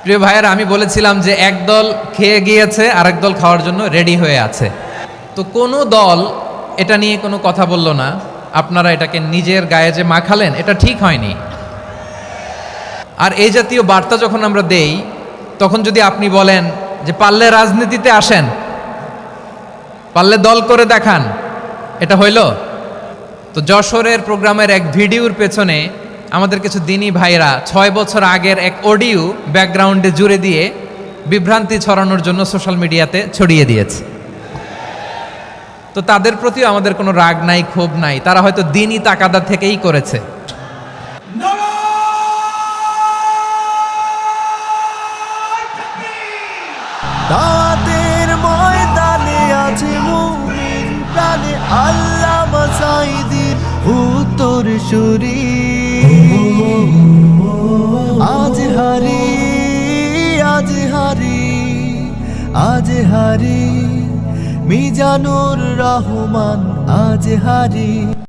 প্রিয় ভাইয়েরা, আমি বলেছিলাম যে একদল খেয়ে গিয়েছে আর একদল খাওয়ার জন্য রেডি হয়ে আছে। তো কোনো দল এটা নিয়ে কোনো কথা বলল না, আপনারা এটাকে নিজের গায়ে যে মাখালেন এটা ঠিক হয়নি। আর এই জাতীয় বার্তা যখন আমরা দেই, তখন যদি আপনি বলেন যে পারলে রাজনীতিতে আসেন, পারলে দল করে দেখান, এটা হইল? তো যশোরের প্রোগ্রামের এক ভিডিওর পেছনে আমাদের কিছু দিনী ভাইরা 6 বছর আগের এক অডিও ব্যাকগ্রাউন্ডে জুড়ে দিয়ে বিভ্রান্তি ছড়ানোর জন্য সোশ্যাল মিডিয়াতে ছড়িয়ে দিয়েছে। তো তাদের প্রতিও আমাদের কোনো রাগ নাই, ক্ষোভ নাই, তারা হয়তো দিনই তাকাদা থেকেই করেছে। দাওয়াতের ময়দানে আছে মুমিন প্রাণে আল্লামা সাঈদীর উত্তরসূরি। আজ হারি আজ হারি আজ হারি মিজানুর রহমান আজ হারি।